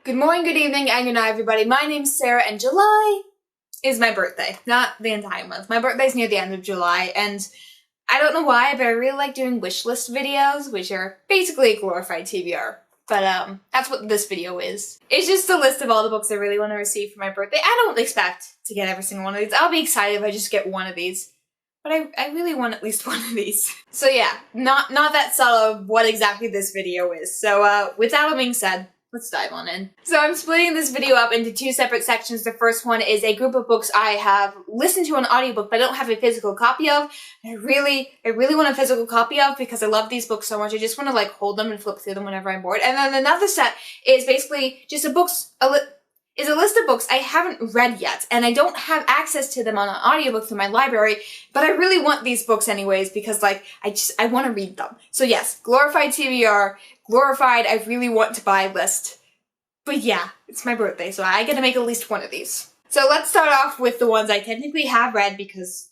Good morning, good evening, and good night, everybody. My name's Sarah, and July is my birthday. Not the entire month. My birthday's near the end of July, and I don't know why, but I really like doing wish list videos, which are basically a glorified TBR. But that's what this video is. It's just a list of all the books I really want to receive for my birthday. I don't expect to get every single one of these. I'll be excited if I just get one of these. But I really want at least one of these. So yeah, not that subtle of what exactly this video is. So with that all being said, let's dive on in. So I'm splitting this video up into two separate sections. The first one is a group of books I have listened to on audiobook but I don't have a physical copy of. I really want a physical copy of because I love these books so much. I just want to like hold them and flip through them whenever I'm bored. And then another set is basically just a list of books I haven't read yet, and I don't have access to them on an audiobook through my library, but I really want these books anyways because, like, I want to read them. So yes, glorified TBR, glorified I really want to buy list. But yeah, it's my birthday, so I get to make at least one of these. So let's start off with the ones I technically have read because,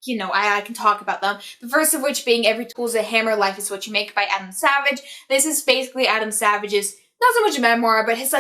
you know, I can talk about them. The first of which being Every Tool's a Hammer, Life is What You Make by Adam Savage. This is basically Adam Savage's not so much a memoir, but his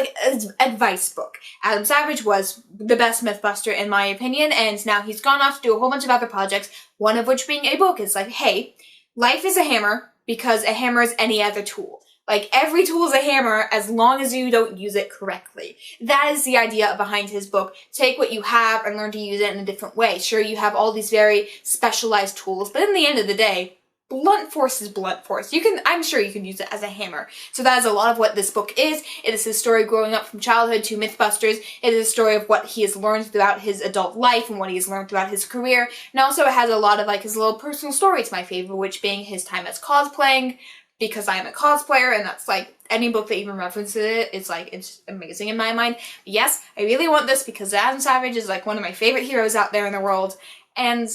advice book. Adam Savage was the best Mythbuster in my opinion, and now he's gone off to do a whole bunch of other projects, one of which being a book. It's like, hey, life is a hammer because a hammer is any other tool. Like, every tool is a hammer as long as you don't use it correctly. That is the idea behind his book. Take what you have and learn to use it in a different way. Sure, you have all these very specialized tools, but in the end of the day, blunt force is blunt force. I'm sure you can use it as a hammer. So that is a lot of what this book is. It is his story growing up from childhood to Mythbusters. It is a story of what he has learned throughout his adult life and what he has learned throughout his career. And also it has a lot of like his little personal stories, my favorite, which being his time as cosplaying, because I am a cosplayer, and that's like, any book that even references it, it's amazing in my mind. But yes, I really want this because Adam Savage is like one of my favorite heroes out there in the world, and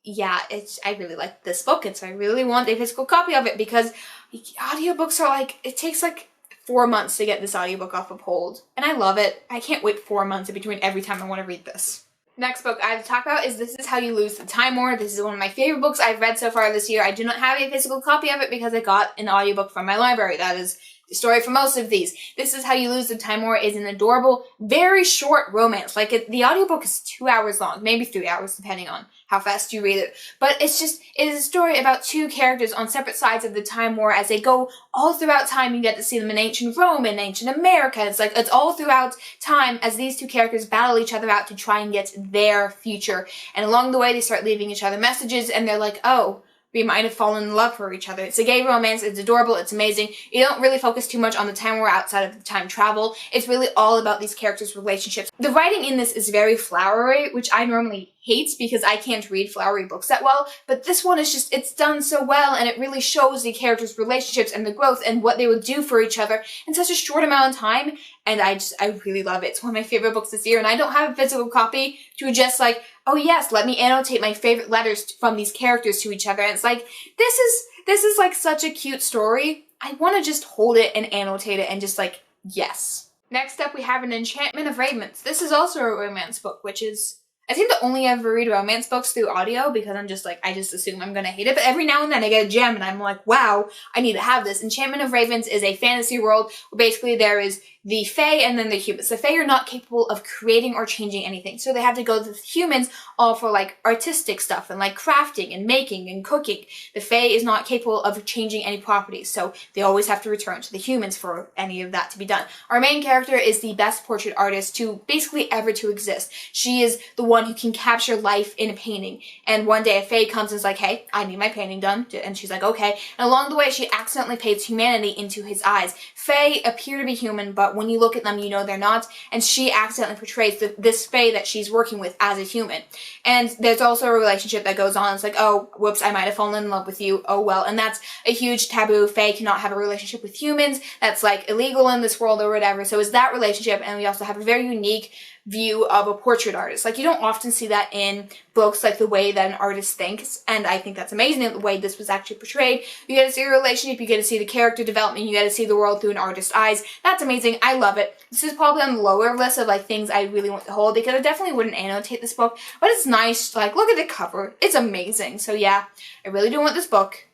yeah, I really like this book, and so I really want a physical copy of it because audiobooks are like, it takes like 4 months to get this audiobook off of hold, and I love it. I can't wait 4 months in between every time I want to read this. Next book I have to talk about is This Is How You Lose the Time War. This is one of my favorite books I've read so far this year. I do not have a physical copy of it because I got an audiobook from my library. That is the story for most of these. This Is How You Lose the Time War is an adorable, very short romance. Like, the audiobook is 2 hours long, maybe 3 hours, depending on how fast you read it. But it is a story about two characters on separate sides of the time war as they go all throughout time. You get to see them in ancient Rome and ancient America. It's all throughout time as these two characters battle each other out to try and get their future. And along the way, they start leaving each other messages, and they're like, oh, we might have fallen in love for each other. It's a gay romance, it's adorable, it's amazing. You don't really focus too much on the time war outside of the time travel. It's really all about these characters' relationships. The writing in this is very flowery, which I normally hate because I can't read flowery books that well, but this one is just, it's done so well, and it really shows the characters' relationships and the growth and what they would do for each other in such a short amount of time, and I really love it. It's one of my favorite books this year, and I don't have a physical copy to just like, oh yes, let me annotate my favorite letters from these characters to each other. And it's like, this is like such a cute story. I want to just hold it and annotate it and just like, yes. Next up we have An Enchantment of Ravens. This is also a romance book, which is, I think the only ever read romance books through audio because I'm just like, I just assume I'm gonna hate it. But every now and then I get a gem and I'm like, wow, I need to have this. Enchantment of Ravens is a fantasy world where basically there is the Fae and then the humans. The Fae are not capable of creating or changing anything. So they have to go to the humans all for like artistic stuff and like crafting and making and cooking. The Fae is not capable of changing any properties. So they always have to return to the humans for any of that to be done. Our main character is the best portrait artist to basically ever to exist. She is the one who can capture life in a painting. And one day a Fae comes and is like, hey, I need my painting done. And she's like, okay. And along the way, she accidentally paints humanity into his eyes. Fae appear to be human, but when you look at them, you know they're not. And she accidentally portrays this Fae that she's working with as a human. And there's also a relationship that goes on. It's like, oh, whoops, I might have fallen in love with you. Oh, well. And that's a huge taboo. Fae cannot have a relationship with humans. That's like illegal in this world or whatever. So it's that relationship. And we also have a very unique view of a portrait artist. Like, you don't often see that in books, like the way that an artist thinks, and I think that's amazing the way this was actually portrayed. You get to see a relationship, you get to see the character development, you get to see the world through an artist's eyes. That's amazing. I love it. This is probably on the lower list of like things I really want to hold because I definitely wouldn't annotate this book, but it's nice. Like, look at the cover. It's amazing. So yeah, I really do want this book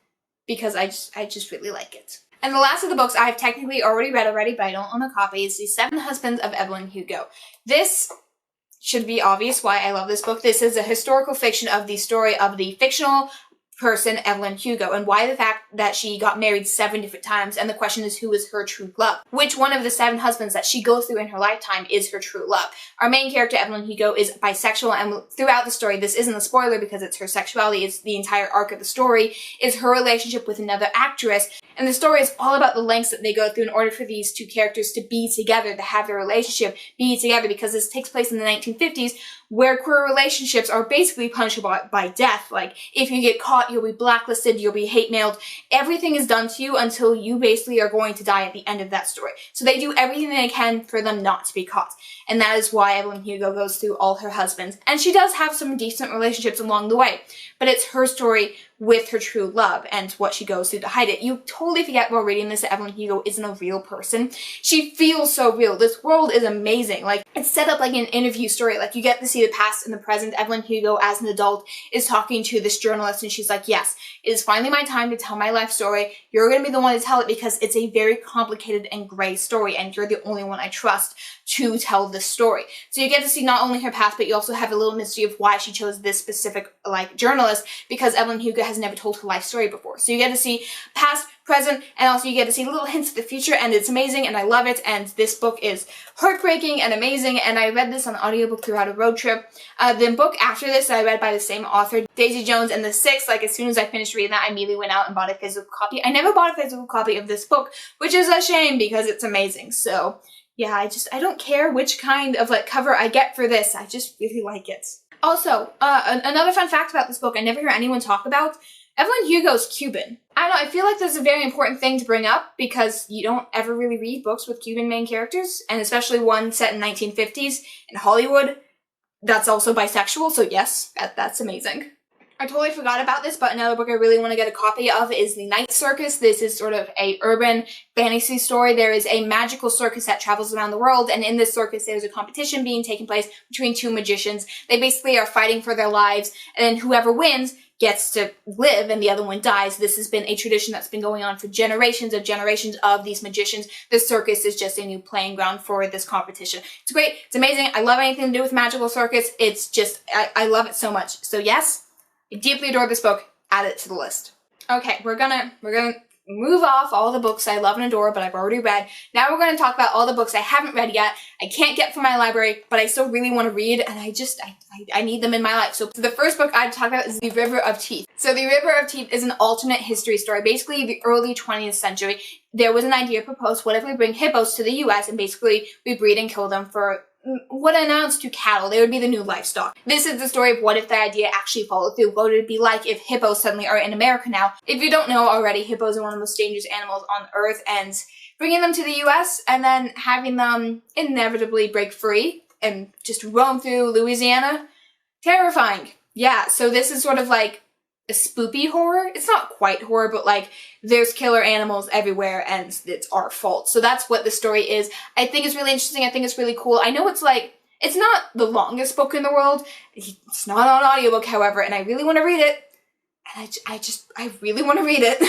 because I just really like it. And the last of the books I've technically already read but I don't own a copy, is The Seven Husbands of Evelyn Hugo. This should be obvious why I love this book. This is a historical fiction of the story of the fictional person, Evelyn Hugo, and why the fact that she got married 7 different times, and the question is, who is her true love? Which one of the 7 husbands that she goes through in her lifetime is her true love? Our main character, Evelyn Hugo, is bisexual, and throughout the story, this isn't a spoiler because it's her sexuality, it's the entire arc of the story, is her relationship with another actress, and the story is all about the lengths that they go through in order for these 2 characters to be together, to have their relationship be together, because this takes place in the 1950s, where queer relationships are basically punishable by death. Like, if you get caught, you'll be blacklisted, you'll be hate mailed. Everything is done to you until you basically are going to die at the end of that story. So they do everything they can for them not to be caught. And that is why Evelyn Hugo goes through all her husbands. And she does have some decent relationships along the way. But it's her story with her true love and what she goes through to hide it. You totally forget while reading this that Evelyn Hugo isn't a real person. She feels so real. This world is amazing. Like, it's set up like an interview story. Like, you get to see the past and the present. Evelyn Hugo, as an adult, is talking to this journalist, and she's like, yes, it is finally my time to tell my life story. You're going to be the one to tell it because it's a very complicated and gray story, and you're the only one I trust to tell this story. So you get to see not only her past, but you also have a little mystery of why she chose this specific, like, journalist, because Evelyn Hugo has never told her life story before. So you get to see past, present, and also you get to see little hints of the future, and it's amazing, and I love it, and this book is heartbreaking and amazing, and I read this on audiobook throughout a road trip. The book after this I read by the same author, Daisy Jones and the Six. Like, as soon as I finished reading that, I immediately went out and bought a physical copy. I never bought a physical copy of this book, which is a shame because it's amazing. So yeah, I don't care which kind of, like, cover I get for this. I just really like it. Also, another fun fact about this book I never hear anyone talk about, Evelyn Hugo's Cuban. I don't know, I feel like this is a very important thing to bring up because you don't ever really read books with Cuban main characters, and especially one set in 1950s in Hollywood that's also bisexual, so yes, that's amazing. I totally forgot about this, but another book I really want to get a copy of is The Night Circus. This is sort of a urban fantasy story. There is a magical circus that travels around the world, and in this circus there's a competition being taken place between 2 magicians. They basically are fighting for their lives, and whoever wins gets to live and the other one dies. This has been a tradition that's been going on for generations of these magicians. The circus is just a new playing ground for this competition. It's great. It's amazing. I love anything to do with magical circus. It's just, I love it so much. So yes, I deeply adore this book. Add it to the list. Okay, we're gonna move off all the books I love and adore, but I've already read. Now we're gonna talk about all the books I haven't read yet, I can't get from my library, but I still really want to read, and I need them in my life. So the first book I'd talk about is The River of Teeth. So The River of Teeth is an alternate history story. Basically, the early 20th century, there was an idea proposed, what if we bring hippos to the US and basically we breed and kill them for what amounts to cattle. They would be the new livestock. This is the story of what if the idea actually followed through. What would it be like if hippos suddenly are in America now? If you don't know already, hippos are one of the most dangerous animals on Earth, and bringing them to the US and then having them inevitably break free and just roam through Louisiana, terrifying. Yeah, so this is sort of like a spoopy horror. It's not quite horror, but like there's killer animals everywhere and it's our fault. So that's what the story is. I think it's really interesting. I think it's really cool. I know it's not the longest book in the world. It's not on audiobook, however, and I really want to read it. And I really want to read it.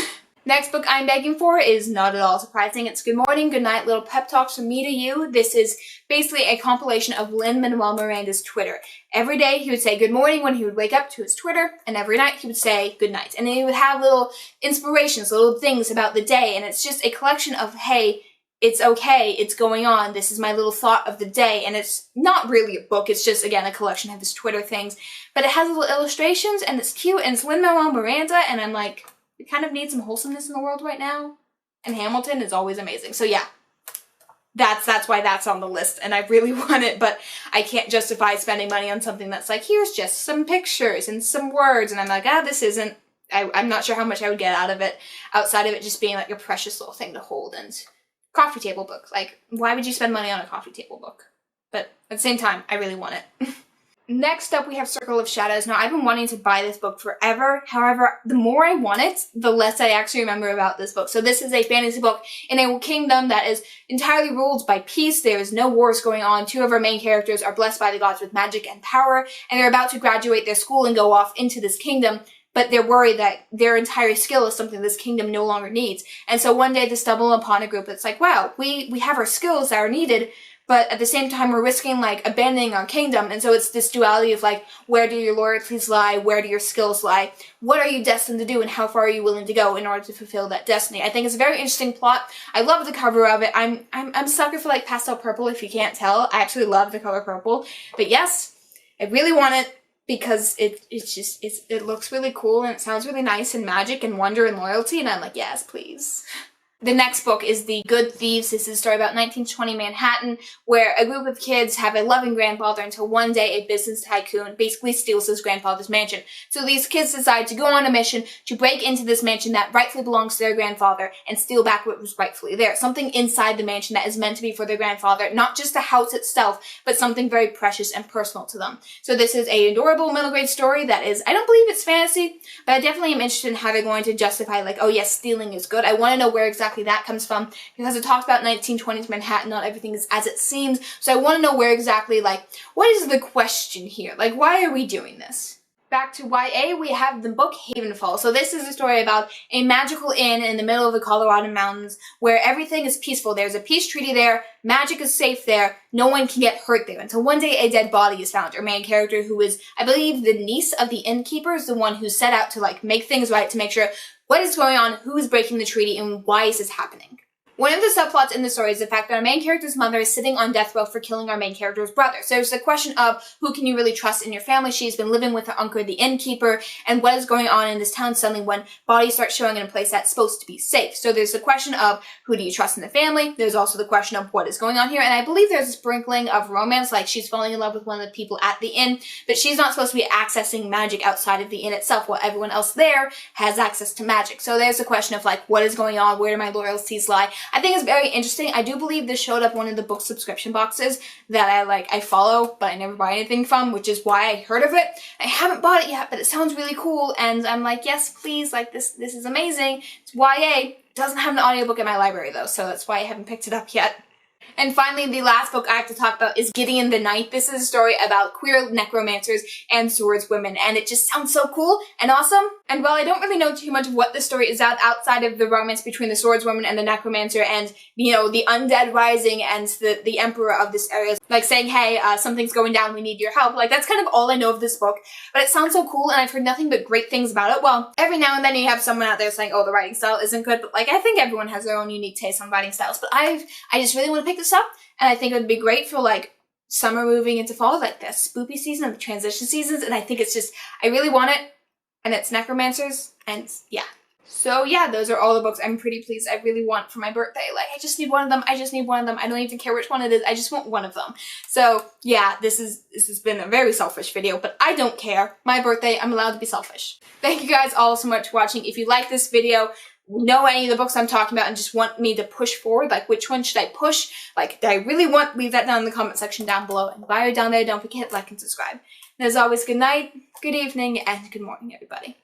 Next book I'm begging for is not at all surprising. It's Good Morning, Good Night, Little Pep Talks from Me to You. This is basically a compilation of Lin-Manuel Miranda's Twitter. Every day he would say good morning when he would wake up to his Twitter, and every night he would say good night. And then he would have little inspirations, little things about the day, and it's just a collection of, hey, it's okay, it's going on, this is my little thought of the day, and it's not really a book, it's just, again, a collection of his Twitter things, but it has little illustrations, and it's cute, and it's Lin-Manuel Miranda, and I'm like, we kind of need some wholesomeness in the world right now, and Hamilton is always amazing. So yeah, that's why that's on the list, and I really want it, but I can't justify spending money on something that's like, here's just some pictures and some words, and I'm like, this isn't, I'm not sure how much I would get out of it, outside of it just being like a precious little thing to hold. And coffee table book, like, why would you spend money on a coffee table book? But at the same time, I really want it. Next up, we have Circle of Shadows. Now, I've been wanting to buy this book forever. However, the more I want it, the less I actually remember about this book. So this is a fantasy book in a kingdom that is entirely ruled by peace. There is no wars going on. 2 of our main characters are blessed by the gods with magic and power, and they're about to graduate their school and go off into this kingdom. but they're worried that their entire skill is something this kingdom no longer needs. And so one day they stumble upon a group that's like, wow, we have our skills that are needed, but at the same time we're risking like abandoning our kingdom. And so it's this duality of like, where do your loyalties lie? Where do your skills lie? What are you destined to do, and how far are you willing to go in order to fulfill that destiny? I think it's a very interesting plot. I love the cover of it. I'm a sucker for like pastel purple, if you can't tell. I actually love the color purple. But yes, I really want it because it looks really cool and it sounds really nice and magic and wonder and loyalty, and I'm like, yes, please. The next book is The Good Thieves. This is a story about 1920 Manhattan, where a group of kids have a loving grandfather until one day a business tycoon basically steals his grandfather's mansion. So these kids decide to go on a mission to break into this mansion that rightfully belongs to their grandfather and steal back what was rightfully theirs. Something inside the mansion that is meant to be for their grandfather, not just the house itself, but something very precious and personal to them. So this is an adorable middle grade story that is, I don't believe it's fantasy, but I definitely am interested in how they're going to justify like, oh yes, stealing is good. I want to know where exactly that comes from, because it talks about 1920s Manhattan, not everything is as it seems. So I want to know where exactly, like, what is the question here? Like, why are we doing this? Back to YA, we have the book Havenfall. So this is a story about a magical inn in the middle of the Colorado mountains where everything is peaceful. There's a peace treaty there, magic is safe there, no one can get hurt there until one day a dead body is found. Our main character, who is, I believe, the niece of the innkeeper, is the one who set out to like make things right, to make sure what is going on, who is breaking the treaty, and why is this happening. One of the subplots in the story is the fact that our main character's mother is sitting on death row for killing our main character's brother. So there's the question of who can you really trust in your family. She's been living with her uncle, the innkeeper, and what is going on in this town suddenly when bodies start showing in a place that's supposed to be safe. So there's the question of who do you trust in the family. There's also the question of what is going on here. And I believe there's a sprinkling of romance, like she's falling in love with one of the people at the inn, but she's not supposed to be accessing magic outside of the inn itself, while everyone else there has access to magic. So there's the question of like, what is going on? Where do my loyalties lie? I think it's very interesting. I do believe this showed up one of the book subscription boxes that I follow, but I never buy anything from, which is why I heard of it. I haven't bought it yet, but it sounds really cool, and I'm like, yes, please, like this is amazing. It's YA. It doesn't have an audiobook in my library though, so that's why I haven't picked it up yet. And finally, the last book I have to talk about is Gideon the Knight. This is a story about queer necromancers and swordswomen, and it just sounds so cool and awesome. And while I don't really know too much of what the story is outside of the romance between the swordswoman and the necromancer and, you know, the undead rising and the emperor of this area, like saying, hey, something's going down, we need your help. Like, that's kind of all I know of this book, but it sounds so cool and I've heard nothing but great things about it. Well, every now and then you have someone out there saying, oh, the writing style isn't good, but like, I think everyone has their own unique taste on writing styles, but I just really want to pick this up, and I think it would be great for like summer moving into fall, like the spoopy season and the transition seasons, and I think it's just, I really want it, and it's necromancers, and yeah. So yeah, those are all the books I'm pretty pleased I really want for my birthday. Like, I just need one of them, I just need one of them, I don't even care which one it is, I just want one of them. So yeah, this has been a very selfish video, but I don't care. My birthday, I'm allowed to be selfish. Thank you guys all so much for watching. If you like this video, know any of the books I'm talking about and just want me to push forward, like which one should I push, like do I really want, leave that down in the comment section down below, and while you're down there, don't forget to like and subscribe. And as always, good night, good evening, and good morning, everybody.